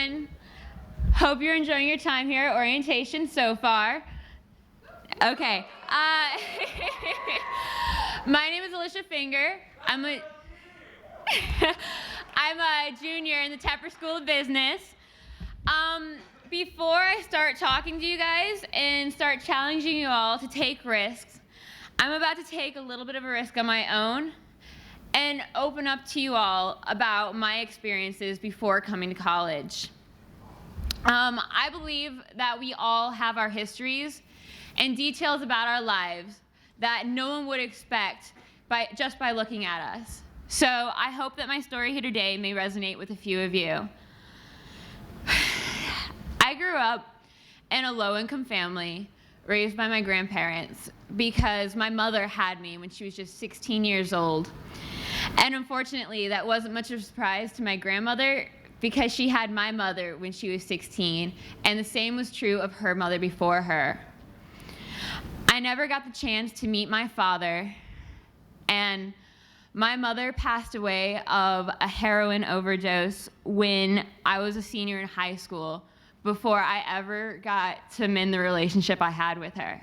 everyone. Hope you're enjoying your time here at orientation so far. Okay. My name is Alicia Finger. I'm a junior in the Tepper School of Business. Before I start talking to you guys and start challenging you all to take risks, I'm about to take a little bit of a risk on my own and open up to you all about my experiences before coming to college. I believe that we all have our histories and details about our lives that no one would expect just by looking at us. So I hope that my story here today may resonate with a few of you. I grew up in a low-income family raised by my grandparents because my mother had me when she was just 16 years old. And unfortunately, that wasn't much of a surprise to my grandmother because she had my mother when she was 16, and the same was true of her mother before her. I never got the chance to meet my father, and my mother passed away of a heroin overdose when I was a senior in high school before I ever got to mend the relationship I had with her.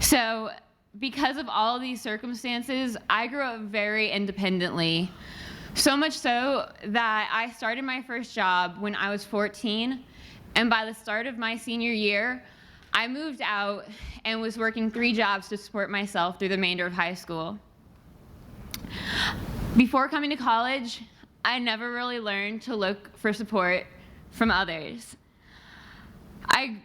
So, because of all of these circumstances, I grew up very independently. So much so that I started my first job when I was 14, and by the start of my senior year, I moved out and was working 3 jobs to support myself through the remainder of high school. Before coming to college, I never really learned to look for support from others. In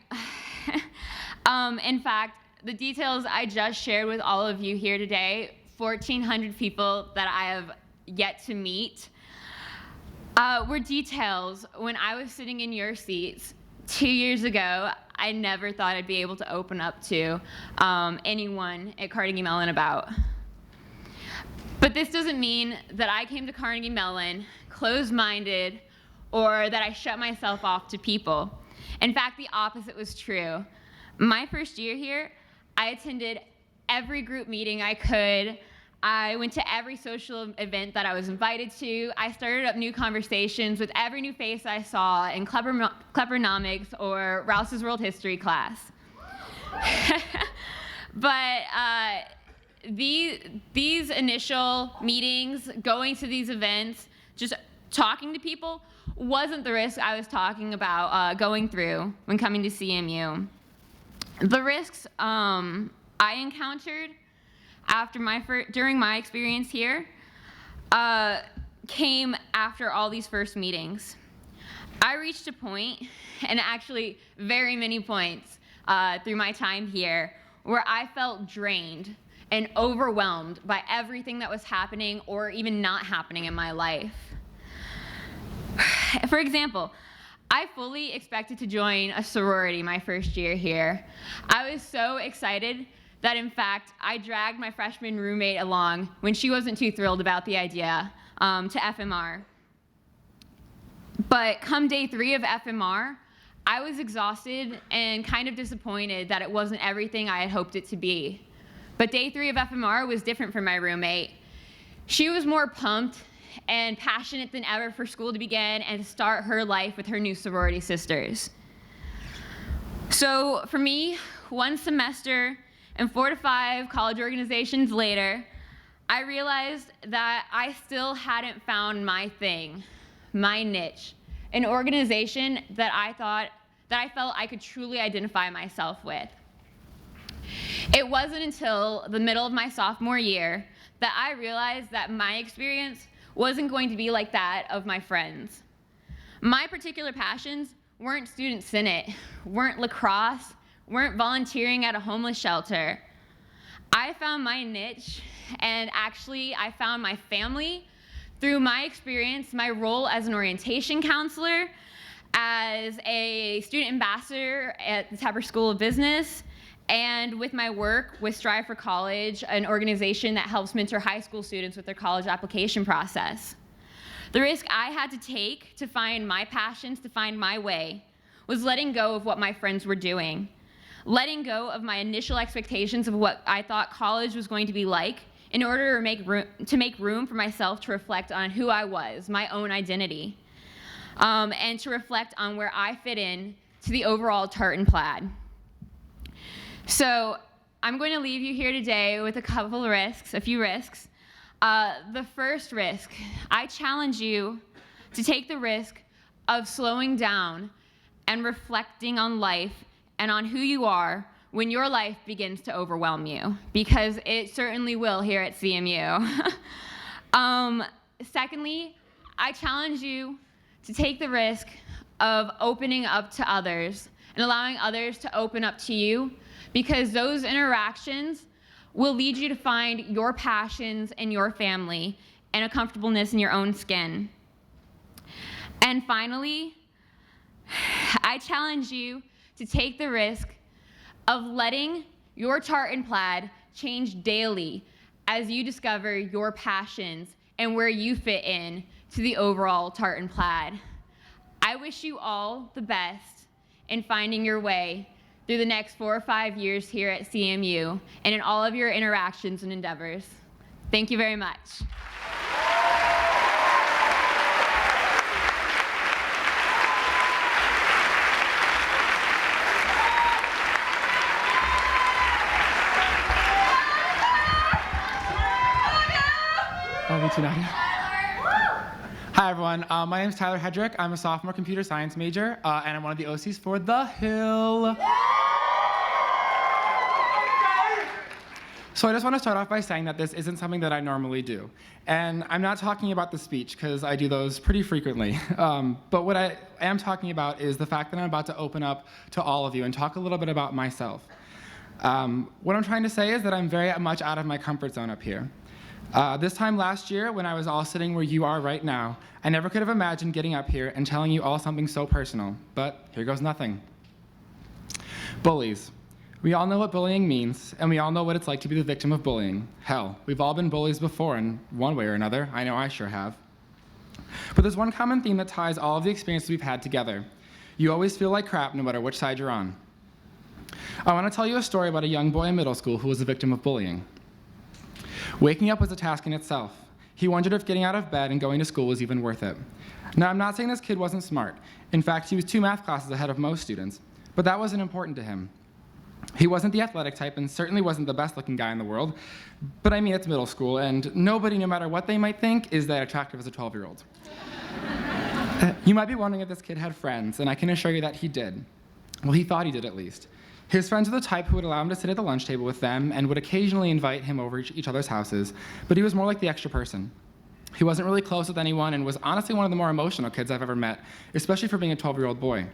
fact, the details I just shared with all of you here today, 1,400 people that I have yet to meet, were details when I was sitting in your seats 2 years ago. I never thought I'd be able to open up to anyone at Carnegie Mellon about. But this doesn't mean that I came to Carnegie Mellon closed-minded or that I shut myself off to people. In fact, the opposite was true. My first year here, I attended every group meeting I could. I went to every social event that I was invited to. I started up new conversations with every new face I saw in Clevernomics or Rouse's World History class. But these initial meetings, going to these events, just talking to people, wasn't the risk I was talking about going through when coming to CMU. The risks I encountered during my experience here came after all these first meetings. I reached a point, and actually very many points through my time here, where I felt drained and overwhelmed by everything that was happening or even not happening in my life. For example, I fully expected to join a sorority my first year here. I was so excited that, in fact, I dragged my freshman roommate along when she wasn't too thrilled about the idea to FMR. But come day 3 of FMR, I was exhausted and kind of disappointed that it wasn't everything I had hoped it to be. But day 3 of FMR was different for my roommate. She was more pumped and passionate than ever for school to begin and to start her life with her new sorority sisters. So for me, 1 semester and 4 to 5 college organizations later, I realized that I still hadn't found my thing, my niche, an organization that I felt I could truly identify myself with. It wasn't until the middle of my sophomore year that I realized that my experience wasn't going to be like that of my friends. My particular passions weren't student senate, weren't lacrosse, weren't volunteering at a homeless shelter. I found my niche, and actually I found my family through my experience, my role as an orientation counselor, as a student ambassador at the Tepper School of Business, and with my work with Strive for College, an organization that helps mentor high school students with their college application process. The risk I had to take to find my passions, to find my way, was letting go of what my friends were doing, letting go of my initial expectations of what I thought college was going to be like in order to make room for myself to reflect on who I was, my own identity. and to reflect on where I fit in to the overall tartan plaid. So I'm going to leave you here today with a few risks. The first risk, I challenge you to take the risk of slowing down and reflecting on life and on who you are when your life begins to overwhelm you, because it certainly will here at CMU. Secondly, I challenge you to take the risk of opening up to others and allowing others to open up to you, because those interactions will lead you to find your passions and your family and a comfortableness in your own skin. And finally, I challenge you to take the risk of letting your tartan plaid change daily as you discover your passions and where you fit in to the overall tartan plaid. I wish you all the best in finding your way through the next 4 or 5 years here at CMU and in all of your interactions and endeavors. Thank you very much. Hi everyone, my name is Tyler Hedrick. I'm a sophomore computer science major, and I'm one of the OCs for The Hill. So I just want to start off by saying that this isn't something that I normally do. And I'm not talking about the speech, because I do those pretty frequently. But what I am talking about is the fact that I'm about to open up to all of you and talk a little bit about myself. What I'm trying to say is that I'm very much out of my comfort zone up here. This time last year, when I was all sitting where you are right now, I never could have imagined getting up here and telling you all something so personal, but here goes nothing. Bullies. We all know what bullying means, and we all know what it's like to be the victim of bullying. Hell, we've all been bullies before in one way or another. I know I sure have. But there's one common theme that ties all of the experiences we've had together. You always feel like crap no matter which side you're on. I want to tell you a story about a young boy in middle school who was a victim of bullying. Waking up was a task in itself. He wondered if getting out of bed and going to school was even worth it. Now, I'm not saying this kid wasn't smart. In fact, he was 2 math classes ahead of most students, but that wasn't important to him. He wasn't the athletic type and certainly wasn't the best-looking guy in the world, but I mean, it's middle school, and nobody, no matter what they might think, is that attractive as a 12-year-old. You might be wondering if this kid had friends, and I can assure you that he did. Well, he thought he did at least. His friends were the type who would allow him to sit at the lunch table with them and would occasionally invite him over each other's houses, but he was more like the extra person. He wasn't really close with anyone and was honestly one of the more emotional kids I've ever met, especially for being a 12-year-old boy.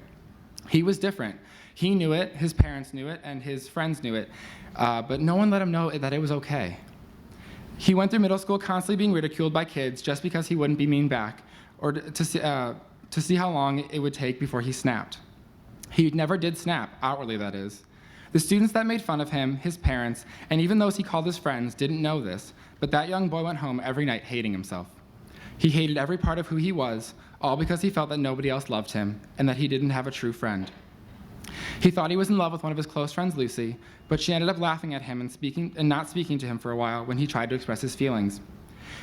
He was different. He knew it, his parents knew it, and his friends knew it, but no one let him know that it was okay. He went through middle school constantly being ridiculed by kids just because he wouldn't be mean back, or to see how long it would take before he snapped. He never did snap, outwardly that is. The students that made fun of him, his parents, and even those he called his friends didn't know this, but that young boy went home every night hating himself. He hated every part of who he was, all because he felt that nobody else loved him and that he didn't have a true friend. He thought he was in love with one of his close friends, Lucy, but she ended up laughing at him and not speaking to him for a while when he tried to express his feelings.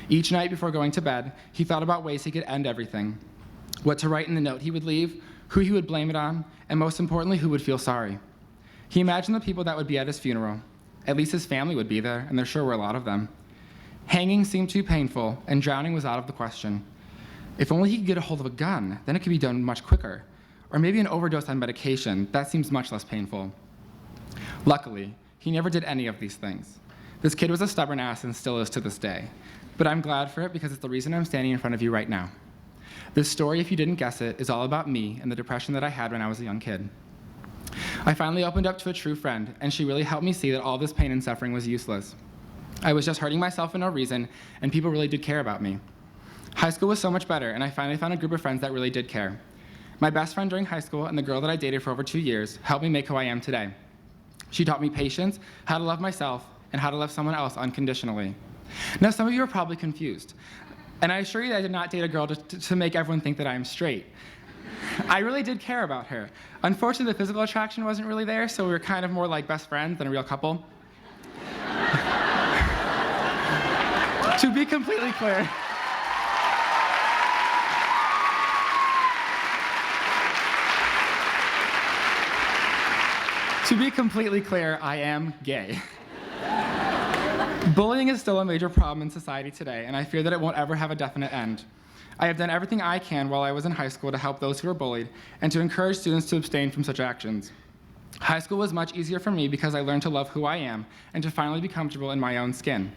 Each night before going to bed, he thought about ways he could end everything, what to write in the note he would leave, who he would blame it on, and most importantly, who would feel sorry. He imagined the people that would be at his funeral. At least his family would be there, and there sure were a lot of them. Hanging seemed too painful, and drowning was out of the question. If only he could get a hold of a gun, then it could be done much quicker. Or maybe an overdose on medication. That seems much less painful. Luckily, he never did any of these things. This kid was a stubborn ass and still is to this day. But I'm glad for it because it's the reason I'm standing in front of you right now. This story, if you didn't guess it, is all about me and the depression that I had when I was a young kid. I finally opened up to a true friend, and she really helped me see that all this pain and suffering was useless. I was just hurting myself for no reason, and people really did care about me. High school was so much better, and I finally found a group of friends that really did care. My best friend during high school and the girl that I dated for over 2 years helped me make who I am today. She taught me patience, how to love myself, and how to love someone else unconditionally. Now, some of you are probably confused, and I assure you that I did not date a girl to make everyone think that I am straight. I really did care about her. Unfortunately, the physical attraction wasn't really there, so we were kind of more like best friends than a real couple. To be completely clear, To be completely clear, I am gay. Bullying is still a major problem in society today, and I fear that it won't ever have a definite end. I have done everything I can while I was in high school to help those who are bullied and to encourage students to abstain from such actions. High school was much easier for me because I learned to love who I am and to finally be comfortable in my own skin.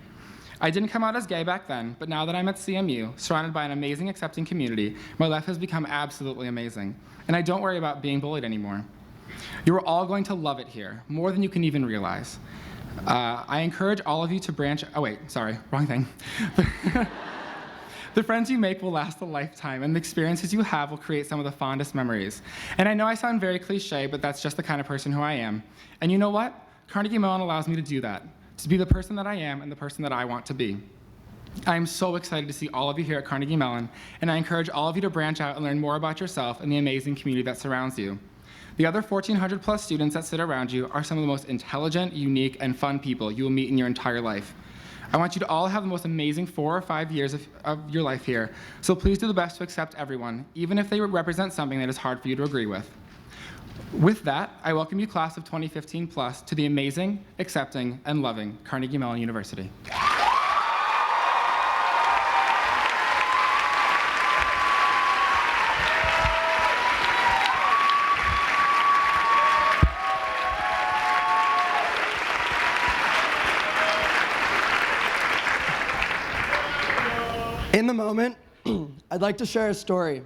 I didn't come out as gay back then, but now that I'm at CMU, surrounded by an amazing, accepting community, my life has become absolutely amazing, and I don't worry about being bullied anymore. You are all going to love it here, more than you can even realize. I encourage all of you to branch, oh wait, sorry, wrong thing. The friends you make will last a lifetime, and the experiences you have will create some of the fondest memories. And I know I sound very cliche, but that's just the kind of person who I am. And you know what? Carnegie Mellon allows me to do that, to be the person that I am and the person that I want to be. I am so excited to see all of you here at Carnegie Mellon, and I encourage all of you to branch out and learn more about yourself and the amazing community that surrounds you. The other 1,400 plus students that sit around you are some of the most intelligent, unique, and fun people you will meet in your entire life. I want you to all have the most amazing 4 or 5 years of your life here, so please do the best to accept everyone, even if they represent something that is hard for you to agree with. With that, I welcome you, class of 2015 plus, to the amazing, accepting, and loving Carnegie Mellon University. In the moment, I'd like to share a story.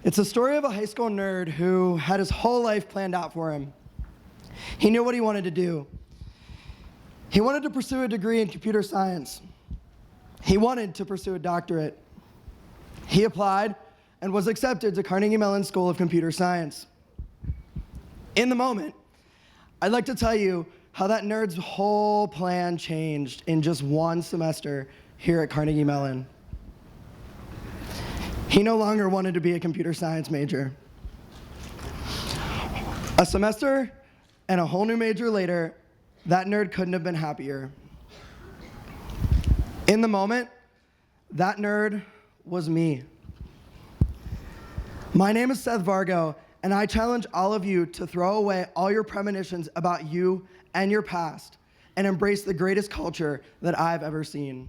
It's a story of a high school nerd who had his whole life planned out for him. He knew what he wanted to do. He wanted to pursue a degree in computer science. He wanted to pursue a doctorate. He applied and was accepted to Carnegie Mellon School of Computer Science. In the moment, I'd like to tell you how that nerd's whole plan changed in just one semester here at Carnegie Mellon. He no longer wanted to be a computer science major. A semester and a whole new major later, that nerd couldn't have been happier. In the moment, that nerd was me. My name is Seth Vargo, and I challenge all of you to throw away all your premonitions about you and your past and embrace the greatest culture that I've ever seen.